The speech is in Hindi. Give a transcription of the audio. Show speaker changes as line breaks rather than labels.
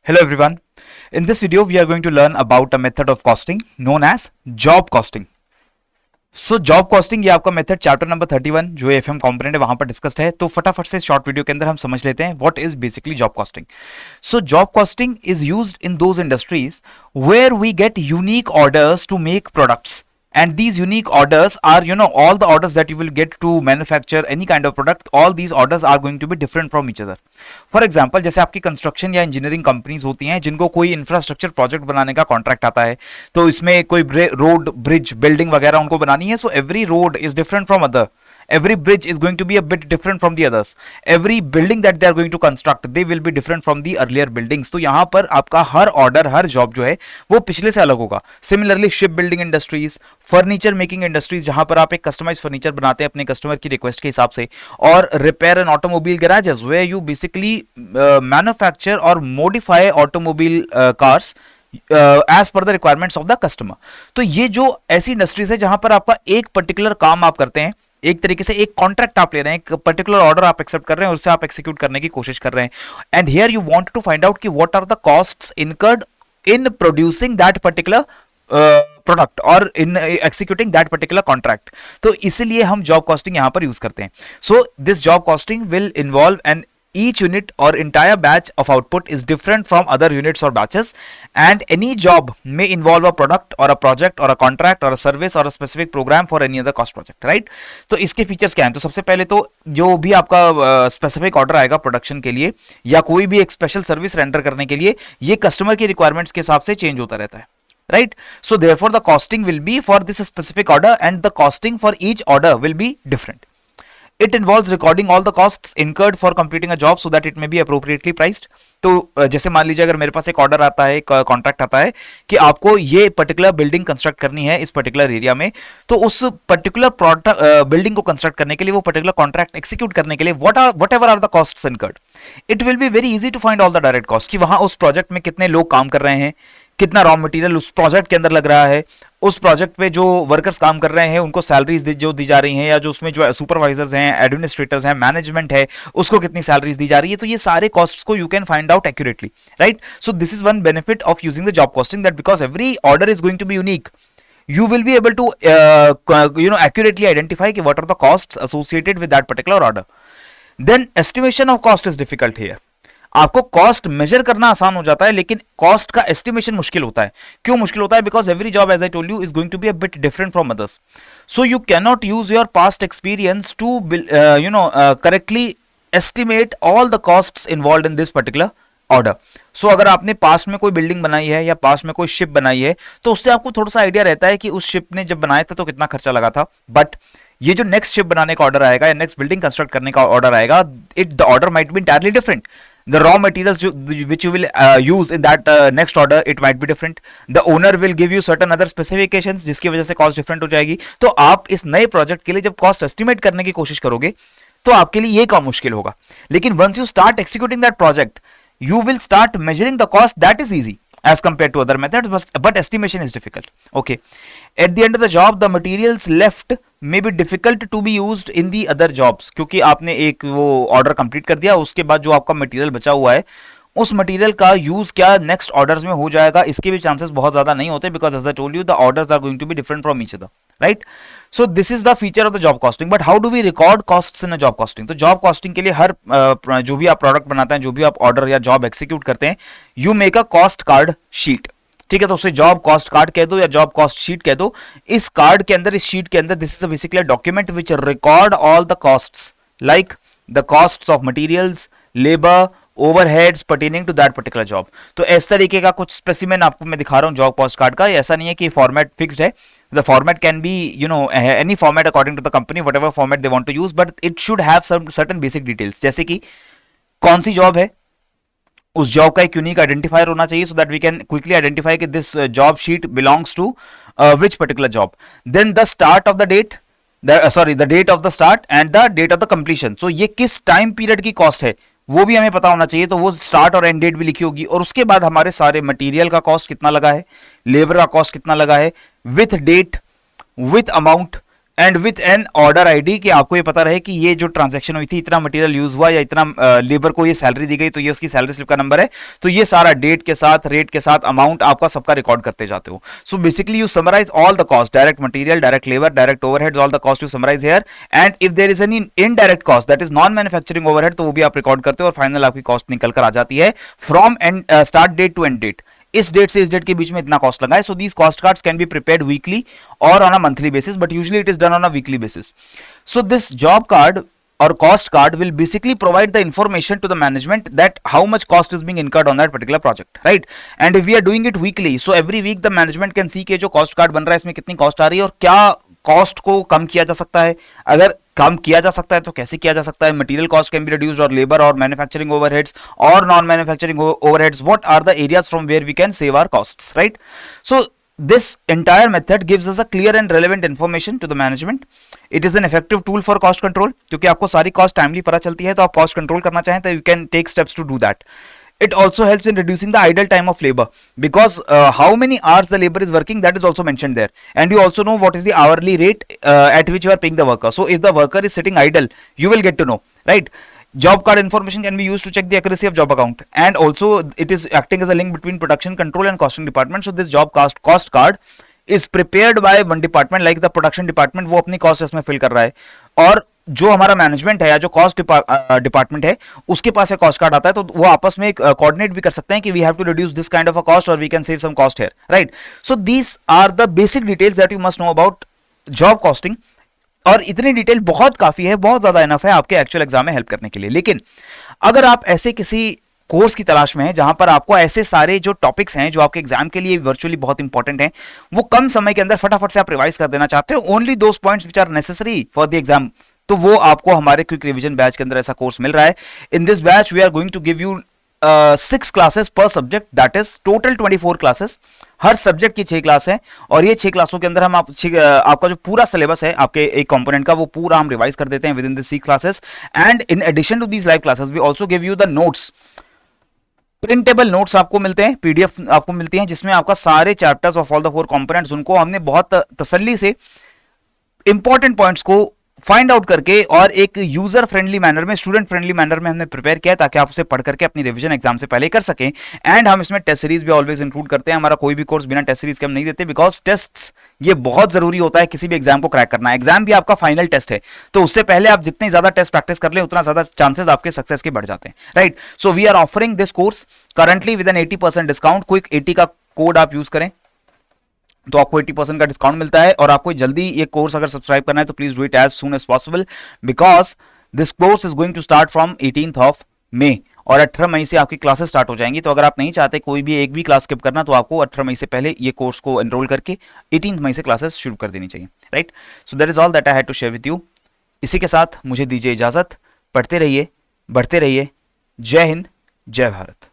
Hello everyone. In this video, we are going to learn about a method of costing known as job costing. So job costing ये आपका मेथड चैप्टर नंबर 31 जो एफएम कंपोनेंट है वहां पर डिस्कस्ड है। तो फटाफट से शॉर्ट वीडियो के अंदर हम समझ लेते हैं what is basically job costing. So job costing is used in those industries where we get unique orders to make products, and these unique orders are all the orders that you will get to manufacture any kind of product. All these orders are going to be different from each other. For example, जैसे आपकी कंस्ट्रक्शन या इंजीनियरिंग कंपनीज होती हैं जिनको कोई इंफ्रास्ट्रक्चर प्रोजेक्ट बनाने का कॉन्ट्रैक्ट आता है, तो इसमें कोई रोड, ब्रिज, बिल्डिंग वगैरह उनको बनानी है. So every road is different from other. Every bridge is going to be a bit different from the others. Every building that they are going to construct, they will be different from the earlier buildings. तो यहाँ पर आपका हर ऑर्डर, हर जॉब जो है वो पिछले से अलग होगा. Similarly ship building industries, furniture making industries, जहां पर आप एक कस्टमाइज फर्नीचर बनाते हैं अपने कस्टमर की रिक्वेस्ट के हिसाब से, और repair and automobile garages where you basically manufacture और modify automobile cars as per the requirements of the customer. तो ये जो ऐसी इंडस्ट्रीज है जहां पर आपका एक पर्टिकुलर काम आप करते हैं, एक तरीके से एक कॉन्ट्रैक्ट आप ले रहे हैं, एक पर्टिकुलर ऑर्डर आप एक्सेप्ट कर रहे हैं और उससे आप एक्सिक्यूट करने की कोशिश कर रहे हैं. And here you want to find out कि what are the costs incurred in producing that particular product और in executing that particular contract. तो इसीलिए हम जॉब कॉस्टिंग यहां पर यूज करते हैं. सो this job costing will involve N each unit or entire batch of output is different from other units or batches, and any job may involve a product or a project or a contract or a service or a specific program for any other cost project, right? तो इसके फीचर्स क्या हैं? तो सबसे पहले तो जो भी आपका स्पेसिफिक ऑर्डर आएगा प्रोडक्शन के लिए या कोई भी एक स्पेशल सर्विस रेंडर करने के लिए, ये कस्टमर की रिक्वायरमेंट्स के हिसाब से चेंज होता रहता है, right? So therefore the costing will be for this specific order and the costing for each order will be different. It involves recording all the costs incurred for completing a job so that it may be appropriately priced. तो जैसे मान लीजिए अगर मेरे पास एक ऑर्डर आता है, एक कॉन्ट्रैक्ट आता है कि आपको ये पर्टिकुलर बिल्डिंग कंस्ट्रक्ट करनी है इस पर्टिकुलर एरिया में, तो उस पर्टिकुलर बिल्डिंग को कंस्ट्रक्ट करने के लिए, वो पर्टिकुलर कॉन्ट्रैक्ट एक्सिक्यूट करने के लिए whatever are the costs incurred, it will be very easy to find all the direct cost कि वहां उस प्रोजेक्ट में कितने लोग काम कर रहे हैं, कितना रॉ मटेरियल उस प्रोजेक्ट के अंदर लग रहा है, उस प्रोजेक्ट पे जो वर्कर्स काम कर रहे हैं उनको सैलरीज जो दी जा रही हैं, या जो उसमें जो सुपरवाइजर्स हैं, एडमिनिस्ट्रेटर्स हैं, मैनेजमेंट है, उसको कितनी सैलरीज दी जा रही है. तो ये सारे कॉस्ट्स को you can find out accurately, right? So this is one benefit of using the job costing, that because every order is going to be unique, you will be able to accurately identify कि what are the costs associated with that particular order. Then estimation of cost is difficult here. आपको कॉस्ट मेजर करना आसान हो जाता है, लेकिन कॉस्ट का एस्टिमेशन मुश्किल होता है. क्यों मुश्किल होता है? Because every job, as I told you, is going to be a bit different from others. So you can not use your past experience to correctly estimate all the costs involved in this particular order. So अगर आपने पास्ट में कोई बिल्डिंग बनाई है या पास्ट में कोई शिप बनाई है, तो उससे आपको थोड़ा सा आइडिया रहता है कि उस शिप ने जब बनाया था तो कितना खर्चा लगा था. बट ये जो नेक्स्ट शिप बनाने का ऑर्डर आएगा या नेक्स्ट बिल्डिंग कंस्ट्रक्ट करने का ऑर्डर आएगा, the order might be entirely different. The raw materials which you will use in that next order, it might be different. The owner will give you certain other specifications जिसकी वजह से कॉस्ट डिफरेंट हो जाएगी. तो आप इस नए प्रोजेक्ट के लिए जब कॉस्ट एस्टिमेट करने की कोशिश करोगे तो आपके लिए ये काम मुश्किल होगा. लेकिन once you start executing that project, you will start measuring the cost. That is easy as compared to other methods, but estimation is difficult. Okay, at the end of the job, the materials left may be difficult to be used in the other jobs, क्योंकि आपने एक वो ऑर्डर कंप्लीट कर दिया, उसके बाद जो आपका मटेरियल बचा हुआ है, उस मटेरियल का यूज क्या नेक्स्ट ऑर्डर्स में हो जाएगा, इसके भी चांसेस बहुत ज्यादा नहीं होते, because as I told you the orders are going to be different from each other, right? So this is the feature of the job costing. But how do we record costs in a job costing? तो जॉब कॉस्टिंग के लिए हर जो भी आप प्रोडक्ट बनाते हैं, जो भी आप ऑर्डर या जॉब एक्सिक्यूट करते हैं, you make a cost card sheet. ठीक है, तो उसे जॉब कॉस्ट कार्ड कह दो या जॉब कॉस्ट शीट कह दो. इस कार्ड के अंदर, इस शीट के अंदर, this is basically a document which record all the costs, like the costs of materials, labour, overheads pertaining to that particular job. तो इस तरीके का कुछ स्पेसिमेन आपको मैं दिखा रहा हूँ जॉब कॉस्ट कार्ड का. ऐसा नहीं है कि फॉर्मेट फिक्स्ड है. The format can be any format according to the company, whatever format they want to use, but it should have some certain basic details, जैसे कि कौन सी जॉब है, उस जॉब का एक यूनिक आइडेंटिफायर होना चाहिए, so that we can quickly identify कि this job sheet belongs to which particular job. Then the start of the date, the date of the start and the date of the completion. So ये किस टाइम पीरियड की कॉस्ट है वो भी हमें पता होना चाहिए, तो वो स्टार्ट और एंड डेट भी लिखी होगी. और उसके बाद हमारे सारे मटेरियल का कॉस्ट कितना लगा है, लेबर का कॉस्ट कितना लगा है, with date, with amount, and with an order ID, कि आपको ये पता रहे कि ये जो ट्रांजैक्शन हुई थी, इतना मटेरियल यूज हुआ या इतना लेबर को ये सैलरी दी गई, तो ये उसकी सैलरी स्लिप का नंबर है। तो ये सारा डेट के साथ, रेट के साथ, अमाउंट आपका सबका रिकॉर्ड करते जाते हो। So basically you summarise all the cost, direct material, direct labour, direct overheads, all the cost you summarise here. And if there is any indirect cost, that is non manufacturing overhead, तो वो भी आप रिकॉर्ड करते हो और फाइनल आपकी कॉस्ट निकल कर आ जाती है from and start date to end date. इस डेट से इस डेट के बीच में इतना कॉस्ट लगा है। So these cost cards can be prepared weekly और on a monthly basis, but usually it is done on a weekly basis. So this job card or cost card will basically provide the information to the management that how much cost is being incurred on that particular project, right? And if we are doing it weekly, so every week the management can see कि जो cost card बन रहा है इसमें कितनी cost आ रही है और क्या cost को कम किया जा सकता है। अगर कम किया जा सकता है तो कैसे किया जा सकता है। Material cost can be reduced, और लेबर और मैन्युफैक्चरिंग ओवरहेड्स और non manufacturing overheads, what are the areas from where we can save our costs, right? So this entire method gives us a clear and relevant information to the management. It is an effective tool for cost control, क्योंकि आपको सारी cost timely पता चलती है, तो आप cost control करना चाहें तो you can take steps to do that. It also helps in reducing the idle time of labor, because how many hours the labor is working, that is also mentioned there, and you also know what is the hourly rate at which you are paying the worker. So if the worker is sitting idle, you will get to know, right? Job card information can be used to check the accuracy of job account, and also it is acting as a link between production control and costing department. So this job cost card is prepared by one department, like the production department, वो अपनी cost इसमें fill कर रहा है, और जो हमारा मैनेजमेंट है या जो कॉस्ट डिपार्टमेंट है उसके पास एक कॉस्ट कार्ड आता है, तो वो आपस में कोऑर्डिनेट भी कर सकते हैं कि we have to reduce this kind of a cost और we can save some cost here, right? So these are the basic details that you must know about job costing. और इतनी डिटेल बहुत काफी है, बहुत ज्यादा इनफ है आपके एक्चुअल एग्जाम में हेल्प करने के लिए। लेकिन अगर आप ऐसे किसी कोर्स की तलाश में है जहां पर आपको ऐसे सारे जो टॉपिक्स हैं जो आपके एग्जाम के लिए वर्चुअली बहुत इंपॉर्टेंट हैं, वो कम समय के अंदर फटाफट से आप रिवाइज कर देना चाहते हो, only those points which are necessary for the exam, तो वो आपको हमारे क्विक रिवीजन बैच के अंदर ऐसा कोर्स मिल रहा है। In this batch we are going to give you 6 classes per subject, that is total 24 classes. हर सब्जेक्ट की 6 क्लास है, और ये 6 क्लासों के अंदर हम आपका जो पूरा सिलेबस है आपके एक कंपोनेंट का, वो पूरा हम रिवाइज कर देते हैं within this 6 classes. And in addition to these live classes we also give you the notes, printable notes आपको मिलते हैं, पीडीएफ आपको मिलती हैं, जिसमें आपका सारे chapters of all the 4 components, उनको हमने बहुत तसल्ली से इंपॉर्टेंट पॉइंट्स को फाइंड आउट करके और एक यूजर फ्रेंडली मैनर में, स्टूडेंट फ्रेंडली मैनर में हमने प्रिपेयर किया है, ताकि आप उसे पढ़ करके अपनी रिवीजन एग्जाम से पहले कर सकें। एंड हम इसमें टेस्ट सीरीज भी ऑलवेज इंक्लूड करते हैं। हमारा कोई भी कोर्स बिना टेस्ट सीरीज के हम नहीं देते, बिकॉज टेस्ट ये बहुत जरूरी होता है किसी भी एग्जाम को क्रैक करना। एग्जाम भी आपका फाइनल टेस्ट है, तो उससे पहले आप जितने ज्यादा टेस्ट प्रैक्टिस कर लें उतना ज्यादा चांसेस आपके सक्सेस के बढ़ जाते हैं, right? So we are offering this course currently with an 80% discount. Quick 80 का कोड आप यूज करें तो आपको 80% का डिस्काउंट मिलता है। और आपको जल्दी ये कोर्स अगर सब्सक्राइब करना है तो please do it as soon as possible, because this course is going to start from 18th of May, और 18 मई से आपकी क्लासेस स्टार्ट हो जाएंगी। तो अगर आप नहीं चाहते कोई भी एक भी क्लास स्किप करना, तो आपको 18 मई से पहले ये कोर्स को एनरोल करके 18th मई से क्लासेस शुरू कर देनी चाहिए, right? So that is all that I had to share with you. इसी के साथ मुझे दीजिए इजाजत, पढ़ते रहिए, बढ़ते रहिए। जय हिंद, जय भारत।